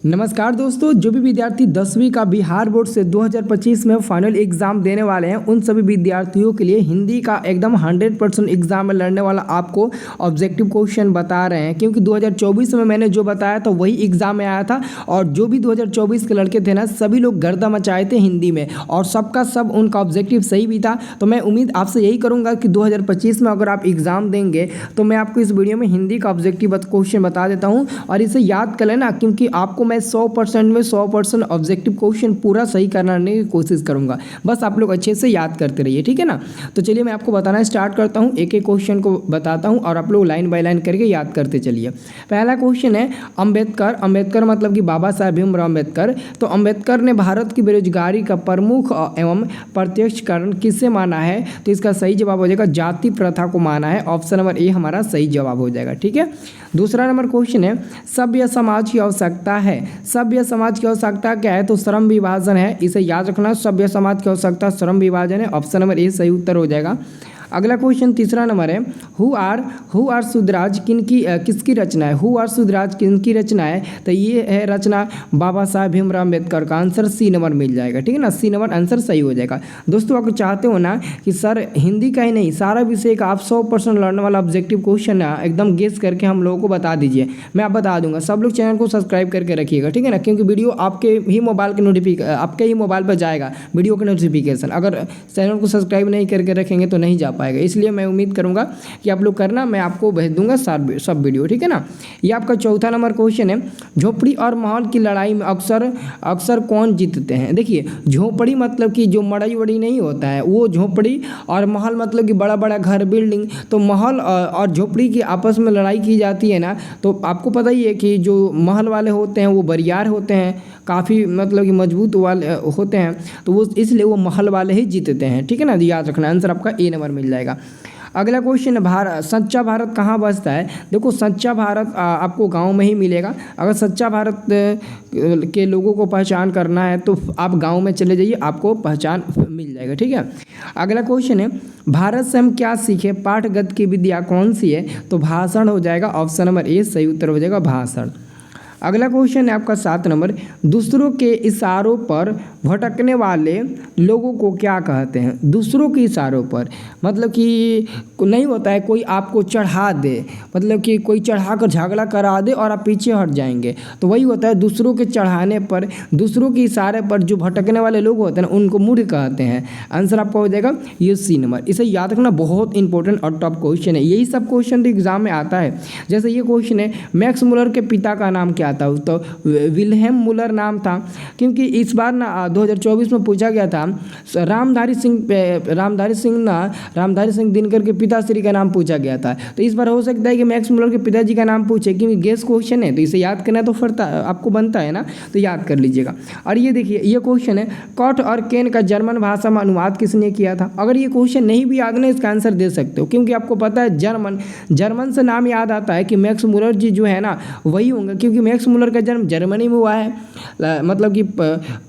नमस्कार दोस्तों, जो भी विद्यार्थी 10वीं का बिहार बोर्ड से 2025 में फाइनल एग्जाम देने वाले हैं उन सभी विद्यार्थियों के लिए हिंदी का एकदम 100% एग्जाम में लड़ने वाला आपको ऑब्जेक्टिव क्वेश्चन बता रहे हैं, क्योंकि 2024 में मैंने जो बताया था वही एग्जाम में आया था। और जो भी 2024 के लड़के थे ना, सभी लोग गर्दा मचाए थे हिंदी में और सबका सब उनका ऑब्जेक्टिव सही भी था। तो मैं उम्मीद आपसे यही करूँगा कि 2025 में अगर आप एग्ज़ाम देंगे तो मैं आपको इस वीडियो में हिंदी का ऑब्जेक्टिव क्वेश्चन बता देता हूँ और इसे याद कर लेना, क्योंकि आपको मैं 100% में 100% ऑब्जेक्टिव क्वेश्चन पूरा सही कराने की कोशिश करूंगा। बस आप लोग अच्छे से याद करते रहिए, ठीक है ना। तो चलिए मैं आपको बताना स्टार्ट करता हूं, एक एक क्वेश्चन को बताता हूं और आप लोग लाइन बाय लाइन करके याद करते चलिए। पहला क्वेश्चन है अंबेडकर। अंबेडकर मतलब कि बाबा साहेब भीमराव अंबेडकर। तो अंबेडकर ने भारत की बेरोजगारी का प्रमुख एवं प्रत्यक्ष कारण किसे माना है? तो इसका सही जवाब हो जाएगा जाति प्रथा को माना है। ऑप्शन नंबर ए हमारा सही जवाब हो जाएगा, ठीक है। दूसरा नंबर क्वेश्चन है सभ्य समाज की आवश्यकता है। सभ्य समाज की आवश्यकता क्या है? तो श्रम विभाजन है, इसे याद रखना। सभ्य समाज की आवश्यकता श्रम विभाजन है। ऑप्शन नंबर ए सही उत्तर हो जाएगा। अगला क्वेश्चन तीसरा नंबर है हु आर सुधराज किसकी रचना है? हु आर सुधराज किनकी रचना है? तो ये है रचना बाबा साहेब भीमराव अम्बेडकर का। आंसर सी नंबर मिल जाएगा, ठीक है ना। सी नंबर आंसर सही हो जाएगा। दोस्तों अगर चाहते हो ना कि सर हिंदी का ही नहीं सारा विषय का आप 100% लर्न वाला ऑब्जेक्टिव क्वेश्चन है एकदम गेस करके हम लोगों को बता दीजिए, मैं आप बता दूंगा। सब लोग चैनल को सब्सक्राइब करके रखिएगा, ठीक है ना, क्योंकि वीडियो आपके ही मोबाइल के आपके ही मोबाइल पर जाएगा वीडियो का नोटिफिकेशन। अगर चैनल को सब्सक्राइब नहीं करके रखेंगे तो नहीं जा पाएगा, इसलिए मैं उम्मीद करूंगा कि आप लोग करना, मैं आपको भेज दूंगा सब वीडियो, ठीक है ना। ये आपका चौथा नंबर क्वेश्चन है झोपड़ी और महल की लड़ाई में अक्सर कौन जीतते हैं? देखिए झोपड़ी मतलब कि जो मड़ई वड़ई नहीं होता है वो झोपड़ी, और महल मतलब कि बड़ा बड़ा घर बिल्डिंग। तो महल और झोपड़ी की आपस में लड़ाई की जाती है ना, तो आपको पता ही है कि जो महल वाले होते हैं वो बरियार होते हैं, काफ़ी मतलब कि मजबूत वाले होते हैं, तो वो इसलिए वो महल वाले ही जीतते हैं, ठीक है ना। याद रखना, आंसर आपका ए नंबर मिल जाएगा। अगला क्वेश्चन है सच्चा भारत कहाँ बसता है? देखो सच्चा भारत आपको गांव में ही मिलेगा। अगर सच्चा भारत के लोगों को पहचान करना है तो आप गांव में चले जाइए, आपको पहचान मिल जाएगा, ठीक है। अगला क्वेश्चन है भारत से हम क्या सीखे? पाठगत की विद्या कौन सी है? तो भाषण हो जाएगा। ऑप्शन नंबर ए सही उत्तर हो जाएगा, भाषण। अगला क्वेश्चन है आपका 7 नंबर दूसरों के इशारों पर भटकने वाले लोगों को क्या कहते हैं? दूसरों के इशारों पर मतलब कि नहीं होता है कोई आपको चढ़ा दे, मतलब कि कोई चढ़ा कर झगड़ा करा दे और आप पीछे हट जाएंगे, तो वही होता है दूसरों के चढ़ाने पर, दूसरों के इशारे पर जो भटकने वाले लोग होते हैं ना उनको मूढ़ कहते हैं। आंसर आपका हो जाएगा ये सी नंबर। इसे याद रखना, बहुत इंपॉर्टेंट और टॉप क्वेश्चन है। यही सब क्वेश्चन एग्जाम में आता है। जैसे ये क्वेश्चन है मैक्स मुलर के पिता का नाम क्या था? तो विल्हेम मुलर नाम था, क्योंकि इस बार ना 2024 में पूछा गया था रामधारी सिंह दिनकर के पिताश्री का नाम पूछा गया था। तो इस बार हो सकता है कि मैक्स मुलर के पिताजी का नाम पूछे, क्योंकि गेस क्वेश्चन है तो इसे याद करना तो फरता आपको बनता है ना, तो याद कर लीजिएगा। और ये देखिए ये क्वेश्चन है कॉट और केन का जर्मन भाषा में अनुवाद किसने किया था? अगर ये क्वेश्चन नहीं भी याद ना इसका आंसर दे सकते हो, क्योंकि आपको पता है जर्मन से नाम याद आता है कि मैक्स मुलर जी जो है ना वही होंगे, क्योंकि मैक्स मुलर का जन्म जर्मनी में हुआ है, मतलब कि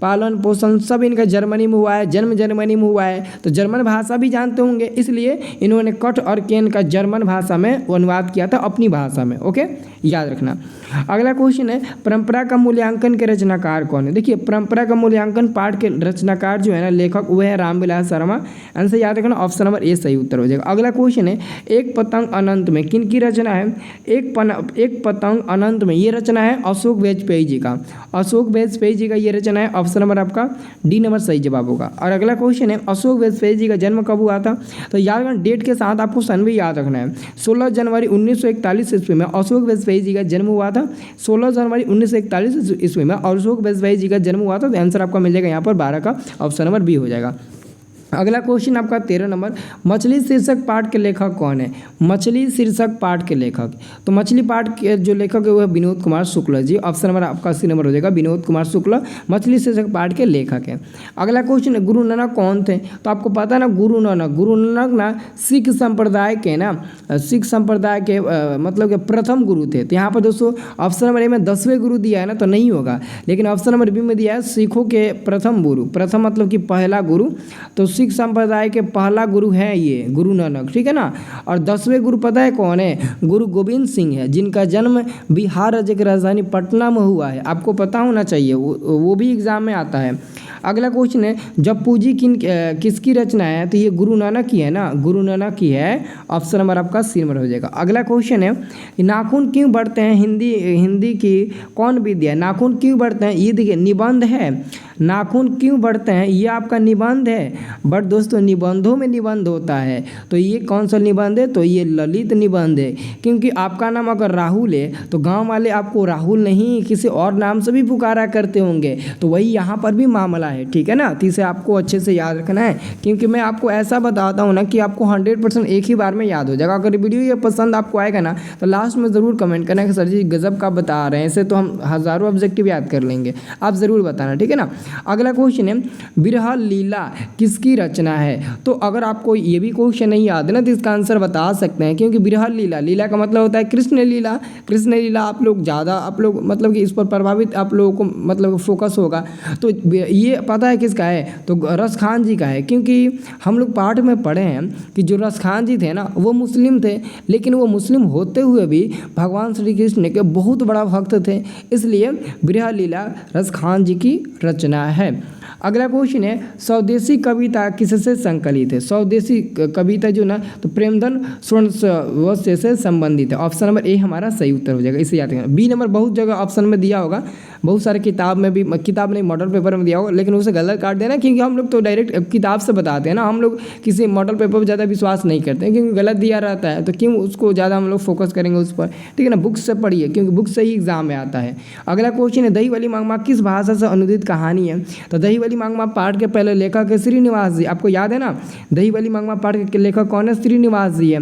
पालन पोषण सब इनका जर्मनी में हुआ है, जन्म जर्मनी में हुआ है, तो जर्मन भाषा भी जानते होंगे, इसलिए इन्होंने कट और केन का जर्मन भाषा में अनुवाद किया था अपनी भाषा में। ओके, याद रखना। अगला क्वेश्चन है परंपरा का मूल्यांकन के रचनाकार कौन है? देखिए परंपरा का मूल्यांकन पाठ के रचनाकार जो है ना लेखक वो है रामविलास शर्मा। आंसर याद रखना, ऑप्शन नंबर ए सही उत्तर हो जाएगा। अगला क्वेश्चन है एक पतंग अनंत में किन की रचना है? एक पतंग अनंत में ये रचना है अशोक वाजपेयी जी का। अशोक वाजपेयी जी का ये रचना है। ऑप्शन नंबर आपका डी नंबर सही जवाब होगा। और अगला क्वेश्चन है अशोक वाजपेयी जी का जन्म कब हुआ था? तो याद रखना, डेट के साथ आपको सन भी याद रखना है। 16 जनवरी 1941 ईस्वी में अशोक वाजपेयी जी का जन्म हुआ था। 16 जनवरी 1941 ईस्वी में अशोक वाजपेयी जी का जन्म हुआ था। तो आंसर आपका मिल जाएगा यहाँ पर 12 का, ऑप्शन नंबर बी हो जाएगा। अगला क्वेश्चन आपका 13 नंबर मछली शीर्षक पाठ के लेखक कौन है? मछली शीर्षक पाठ के लेखक, तो मछली पाठ के जो लेखक है वो है विनोद कुमार शुक्ल जी। ऑप्शन नंबर आपका सी नंबर हो जाएगा, विनोद कुमार शुक्ल मछली शीर्षक पाठ के लेखक है। अगला क्वेश्चन है गुरु नानक कौन थे? तो आपको पता है ना गुरु नानक ना सिख संप्रदाय के मतलब के प्रथम गुरु थे। तो यहाँ पर दोस्तों ऑप्शन नंबर ए में 10वें गुरु दिया है ना, तो नहीं होगा, लेकिन ऑप्शन नंबर बी में दिया है सिखों के प्रथम गुरु, प्रथम मतलब कि पहला गुरु। तो सिख संप्रदाय के पहला गुरु हैं ये गुरु नानक, ठीक है ना। और 10वें गुरु पता है कौन है? गुरु गोविंद सिंह है, जिनका जन्म बिहार राज्य की राजधानी पटना में हुआ है। आपको पता होना चाहिए, वो भी एग्जाम में आता है। अगला क्वेश्चन है, जपू जी किसकी रचना है? तो ये गुरु नानक की है ना, गुरु नानक की है। ऑप्शन नंबर आपका सी नंबर हो जाएगा। अगला क्वेश्चन है, नाखून क्यों बढ़ते हैं? हिंदी की कौन विद्या है? नाखून क्यों बढ़ते हैं? ये देखिए निबंध है, नाखून क्यों बढ़ते हैं, ये आपका निबंध है। बट दोस्तों निबंधों में निबंध होता है, तो ये कौन सा निबंध है? तो ये ललित निबंध है। क्योंकि आपका नाम अगर राहुल है तो गांव वाले आपको राहुल नहीं किसी और नाम से भी पुकारा करते होंगे, तो वही यहाँ पर भी मामला है, ठीक है ना। तो इसे आपको अच्छे से याद रखना है, क्योंकि मैं आपको ऐसा बताता हूँ ना कि आपको 100% एक ही बार में याद हो जाएगा। अगर वीडियो ये पसंद आपको आएगा ना तो लास्ट में ज़रूर कमेंट करना कि सर जी गजब का बता रहे हैं, ऐसे तो हम हज़ारों ऑब्जेक्टिव याद कर लेंगे। आप ज़रूर बताना, ठीक है ना। अगला क्वेश्चन है, बिरहा लीला किसकी रचना है? तो अगर आपको ये भी क्वेश्चन नहीं याद है ना तो इसका आंसर बता सकते हैं, क्योंकि बिरहा लीला, लीला का मतलब होता है कृष्ण लीला। कृष्ण लीला आप लोग मतलब कि इस पर प्रभावित आप लोगों को मतलब फोकस होगा। तो ये पता है किसका है? तो रस खान जी का है। क्योंकि हम लोग पाठ में पढ़े हैं कि जो रस खान जी थे ना वो मुस्लिम थे, लेकिन वो मुस्लिम होते हुए भी भगवान श्री कृष्ण के बहुत बड़ा भक्त थे, इसलिए बिरहा लीला रस खान जी की रचना है। अगला क्वेश्चन है, स्वदेशी कविता किससे संकलित है? स्वदेशी कविता जो ना तो प्रेमधन स्वर्ण से संबंधित है। ऑप्शन नंबर ए हमारा सही उत्तर हो जाएगा, इसे याद रखना। बी नंबर बहुत जगह ऑप्शन में दिया होगा, बहुत सारे किताब में भी, किताब नहीं मॉडल पेपर में दिया होगा, लेकिन उसे गलत काट देना, क्योंकि हम लोग तो डायरेक्ट किताब से बताते हैं ना, हम लोग किसी मॉडल पेपर पर ज़्यादा विश्वास नहीं करते हैं, क्योंकि गलत दिया रहता है, तो क्यों उसको ज़्यादा हम लोग फोकस करेंगे उस पर, ठीक है ना। बुक से पढ़िए, क्योंकि बुक से ही एग्जाम में आता है। अगला क्वेश्चन है, दही वाली मांगमा किस भाषा से अनुदित कहानी है? तो दही वाली मांगमा पाठ के पहले लेखक है श्रीनिवास जी। आपको याद है ना, दही वाली मांगमा पाठ के लेखक कौन है? श्रीनिवास जी है।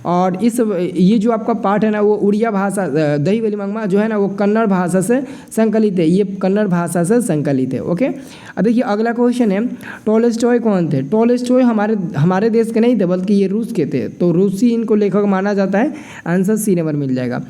और ये जो आपका पाठ है ना वो उड़िया भाषा, दही वाली मांगमा जो है ना वो कन्नड़ भाषा से संकलित है, ये कन्नड़ भाषा से संकलित है। ओके, अब देखिए अगला क्वेश्चन है, टॉलस्टॉय कौन थे? टॉलस्टॉय हमारे देश के नहीं थे, बल्कि ये रूस के थे, तो रूसी इनको लेखक माना जाता है। आंसर सी नंबर मिल जाएगा।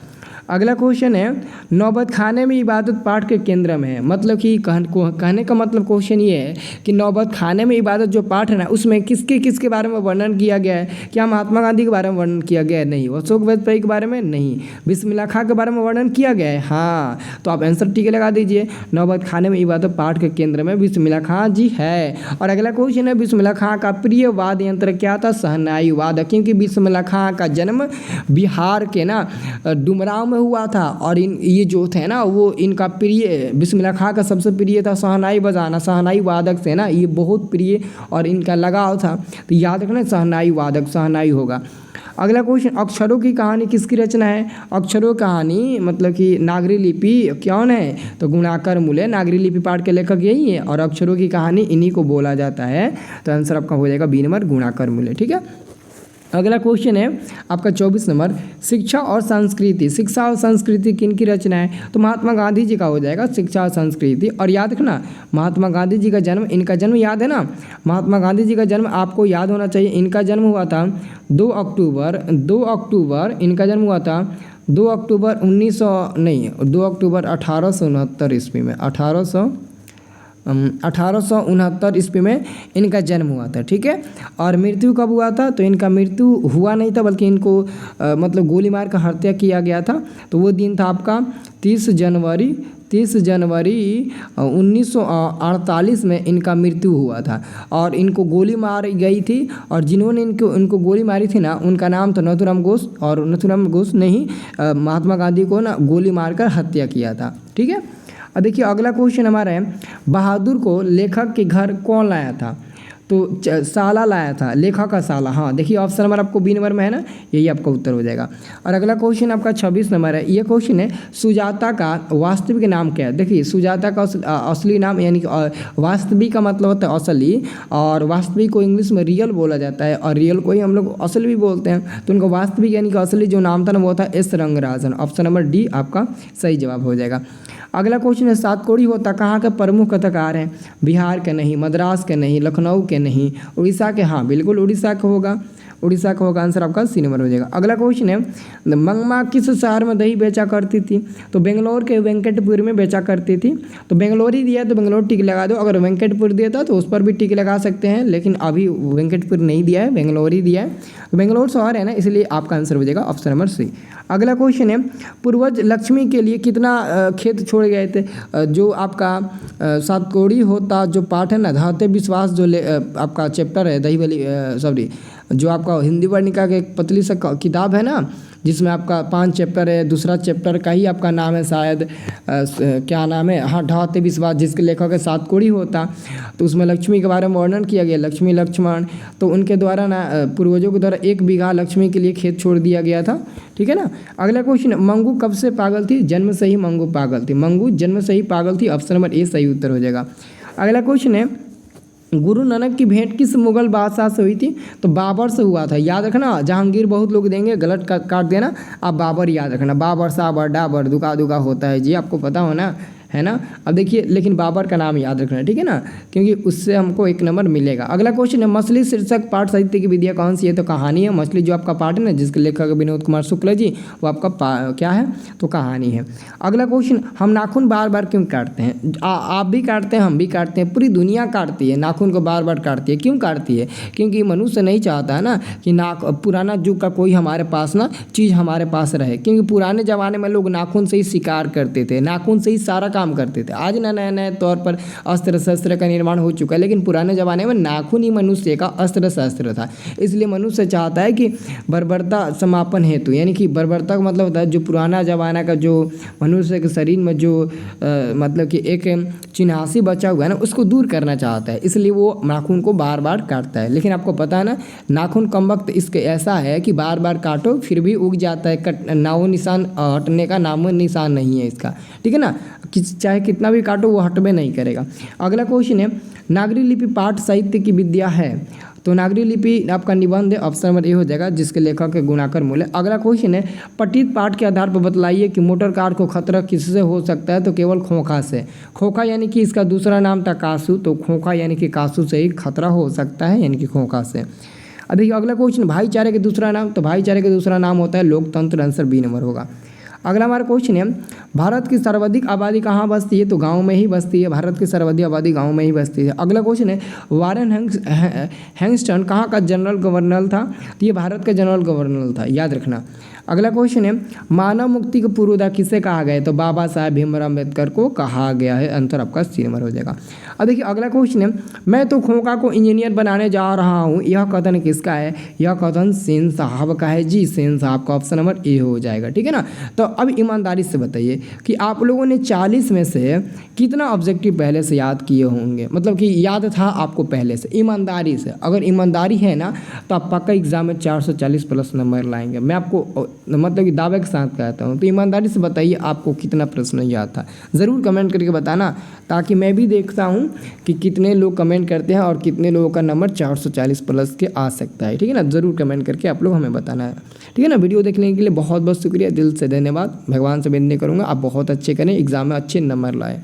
अगला क्वेश्चन है, नौबत खाने में इबादत पाठ के केंद्र में है। मतलब कि कहने का मतलब क्वेश्चन ये है कि नौबत खाने में इबादत जो पाठ है ना उसमें किसके बारे में वर्णन किया गया है? क्या महात्मा गांधी के बारे में वर्णन किया गया है? नहीं। अशोक वाजपेयी के बारे में? नहीं। बिस्मिल्लाह खां के बारे में वर्णन किया गया है? हाँ। तो आप आंसर ठीक लगा दीजिए, नौबत खाने में इबादत पाठ के केंद्र में बिस्मिल्लाह खां जी है। और अगला क्वेश्चन है, बिस्मिल्लाह खां का प्रिय वाद्य यंत्र क्या था? शहनाई वादक। क्योंकि बिस्मिल्लाह खां का जन्म बिहार के ना डुमराव में हुआ था, और ये जो थे ना वो इनका प्रिय, बिस्मिल्लाह खां का सबसे प्रिय था शहनाई बजाना, शहनाई वादक से ना ये बहुत प्रिय और इनका लगाव था, तो याद रखना शहनाई वादक, शहनाई होगा। अगला क्वेश्चन, अक्षरों की कहानी किसकी रचना है? अक्षरों की कहानी मतलब कि नागरी लिपि कौन है? तो गुणाकर मूल है, नागरी लिपि पाठ के लेखक यही है, और अक्षरों की कहानी इन्हीं को बोला जाता है। तो आंसर आपका हो जाएगा बी नंबर, गुणाकर मूल, ठीक है। अगला क्वेश्चन है आपका 24 नंबर, शिक्षा और संस्कृति। शिक्षा और संस्कृति किन की रचना है? तो महात्मा गांधी जी का हो जाएगा शिक्षा और संस्कृति। और याद रखना महात्मा गांधी जी का जन्म, इनका जन्म याद है ना, महात्मा गांधी जी का जन्म आपको याद होना चाहिए। इनका जन्म हुआ था 2 अक्टूबर इनका जन्म हुआ था 2 अक्टूबर 1869 ईस्वी में, 1869 ईस्वी में इनका जन्म हुआ था, ठीक है। और मृत्यु कब हुआ था? तो इनका मृत्यु हुआ नहीं था, बल्कि इनको मतलब गोली मार कर हत्या किया गया था। तो वो दिन था आपका 30 जनवरी 1948 में इनका मृत्यु हुआ था, और इनको गोली मारी गई थी, और जिन्होंने इनको गोली मारी थी ना उनका नाम था नथुराम घोष, और नथुराम घोष ने ही महात्मा गांधी को ना गोली मारकर हत्या किया था, ठीक है। अब देखिए अगला क्वेश्चन हमारा है, बहादुर को लेखक के घर कौन लाया था? तो साला लाया था, लेखक का साला। हाँ देखिए ऑप्शन नंबर आपको बी नंबर में है ना, यही आपका उत्तर हो जाएगा। और अगला क्वेश्चन आपका 26 नंबर है, ये क्वेश्चन है, सुजाता का वास्तविक नाम क्या है? देखिए सुजाता का असली नाम, यानी कि वास्तविक का मतलब होता है असली, और वास्तविक को इंग्लिश में रियल बोला जाता है, और रियल को ही हम लोग असली भी बोलते हैं। तो उनका वास्तविक यानी कि असली जो नाम था ना वो था S Rangarajan. Option number D आपका सही जवाब हो जाएगा। अगला क्वेश्चन है, सातकोड़ी होता कहाँ के प्रमुख कथाकार हैं? बिहार के नहीं, मद्रास के नहीं, लखनऊ के नहीं, उड़ीसा के? हाँ बिल्कुल उड़ीसा का होगा। उड़ीसा का होगा आंसर आपका सी नंबर हो जाएगा। अगला क्वेश्चन है, मंगमा किस शहर में दही बेचा करती थी? तो बेंगलोर के वेंकटपुर में बेचा करती थी। तो बेंगलोर ही दिया तो बेंगलोर टिक लगा दो, अगर वेंकटपुर दिया था तो उस पर भी टिक लगा सकते हैं, लेकिन अभी वेंकटपुर नहीं दिया है, बेंगलोर ही दिया है। तो बेंगलोर शहर है ना, इसलिए आपका आंसर हो जाएगा ऑप्शन नंबर सी। अगला क्वेश्चन है, पूर्वज लक्ष्मी के लिए कितना खेत छोड़ गए थे? जो आपका सातकोड़ी होता जो पाठ है ना, धाते विश्वास जो आपका चैप्टर है दही वाली सॉरी जो आपका हिंदी वर्णिका का एक पतली सा किताब है ना, जिसमें आपका 5 चैप्टर है, दूसरा चैप्टर का ही आपका नाम है शायद क्या नाम है, हाँ ढाते विश्वास, जिसके लेखक है सातकोड़ी होता। तो उसमें लक्ष्मी के बारे में वर्णन किया गया, लक्ष्मी लक्ष्मण, तो उनके द्वारा ना पूर्वजों के द्वारा 1 बीघा लक्ष्मी के लिए खेत छोड़ दिया गया था। ठीक है ना। अगला क्वेश्चन, मंगू कब से पागल थी? जन्म से ही मंगू पागल थी। मंगू जन्म से ही पागल थी, ऑप्शन नंबर ए सही उत्तर हो जाएगा। अगला क्वेश्चन है, गुरु नानक की भेंट किस मुगल बादशाह से हुई थी? तो बाबर से हुआ था। याद रखना, जहांगीर बहुत लोग देंगे, गलत काट देना, आप बाबर याद रखना। बाबर साबर डाबर दुका दुका होता है जी, आपको पता होना है ना। अब देखिए, लेकिन बाबर का नाम याद रखना, ठीक है ना, क्योंकि उससे हमको 1 नंबर मिलेगा। अगला क्वेश्चन है, मछली शीर्षक पाठ साहित्य की विद्या कौन सी है? तो कहानी है। मछली जो आपका पाठ है ना, जिसके लेखक विनोद कुमार शुक्ल जी, वो आपका क्या है? तो कहानी है। अगला क्वेश्चन, हम नाखून बार बार क्यों काटते हैं? आप भी काटते हैं, हम भी काटते हैं, पूरी दुनिया काटती है, नाखून को बार बार काटती है। क्यों काटती है? क्योंकि मनुष्य नहीं चाहता है ना कि पुराना युग का कोई हमारे पास ना चीज़ हमारे पास रहे, क्योंकि पुराने ज़माने में लोग नाखून से ही शिकार करते थे, नाखून से ही सारा काम करते थे। आज ना नए नए तौर पर अस्त्र शस्त्र का निर्माण हो चुका है, लेकिन पुराने ज़माने में नाखून ही मनुष्य का अस्त्र शस्त्र था। इसलिए मनुष्य चाहता है कि बर्बरता समापन हेतु, यानी कि बर्बरता का मतलब होता है जो पुराना ज़माना का जो मनुष्य के शरीर में जो मतलब कि एक चिन्हासी बचा हुआ है ना, उसको दूर करना चाहता है, इसलिए वो नाखून को बार बार काटता है। लेकिन आपको पता है ना, नाखून कम वक्त इसके ऐसा है कि बार बार काटो फिर भी उग जाता है, नामो निशान हटने का नामो निशान नहीं है इसका, ठीक है ना। चाहे कितना भी काटो वो हटबे नहीं करेगा। अगला क्वेश्चन है, नागरी लिपि पाठ साहित्य की विद्या है? तो नागरी लिपि आपका निबंध है, ऑप्शन नंबर ए हो जाएगा, जिसके लेखक है गुणाकर मूल्य। अगला क्वेश्चन है, पठित पाठ के आधार पर बतलाइए कि मोटर कार को खतरा किससे हो सकता है? तो केवल खोखा से। खोखा यानी कि इसका दूसरा नाम था कासू, तो खोखा यानी कि कासू से ही खतरा हो सकता है, यानी कि खोखा से। अब देखिए अगला क्वेश्चन, भाईचारे के दूसरा नाम? तो भाईचारे का दूसरा नाम होता है लोकतंत्र, आंसर बी नंबर होगा। अगला हमारा क्वेश्चन है, भारत की सर्वाधिक आबादी कहाँ बसती है? तो गांव में ही बसती है, भारत की सर्वाधिक आबादी गांव में ही बसती है। अगला क्वेश्चन है, वारेन हैंगस्टन कहाँ का जनरल गवर्नर था? तो ये भारत का जनरल गवर्नर था, याद रखना। अगला क्वेश्चन है, मानव मुक्ति का पूर्वोदय किसे कहा गया है? तो बाबा साहेब भीमराव अम्बेडकर को कहा गया है, आंसर आपका सी नंबर हो जाएगा। अब देखिए अगला क्वेश्चन है, मैं तो खोखा को इंजीनियर बनाने जा रहा हूँ, यह कथन किसका है? यह कथन सेन साहब का है जी, सेन साहब का, ऑप्शन नंबर ए हो जाएगा, ठीक है ना। तो अब ईमानदारी से बताइए कि आप लोगों ने 40 में से कितना ऑब्जेक्टिव पहले से याद किए होंगे, मतलब कि याद था आपको पहले से? ईमानदारी से, अगर ईमानदारी है ना तो आप पक्का एग्जाम में 440 प्लस नंबर लाएंगे, मैं आपको मतलब कि दावे के साथ कहता हूँ। तो ईमानदारी से बताइए आपको कितना प्रश्न याद था, ज़रूर कमेंट करके बताना, ताकि मैं भी देखता हूँ कि कितने लोग कमेंट करते हैं और कितने लोगों का नंबर 440 प्लस के आ सकता है, ठीक है ना। ज़रूर कमेंट करके आप लोग हमें बताना है, ठीक है ना। वीडियो देखने के लिए बहुत बहुत शुक्रिया, दिल से धन्यवाद। भगवान से विनती करूँगा आप बहुत अच्छे करें, एग्जाम में अच्छे नंबर लाएँ।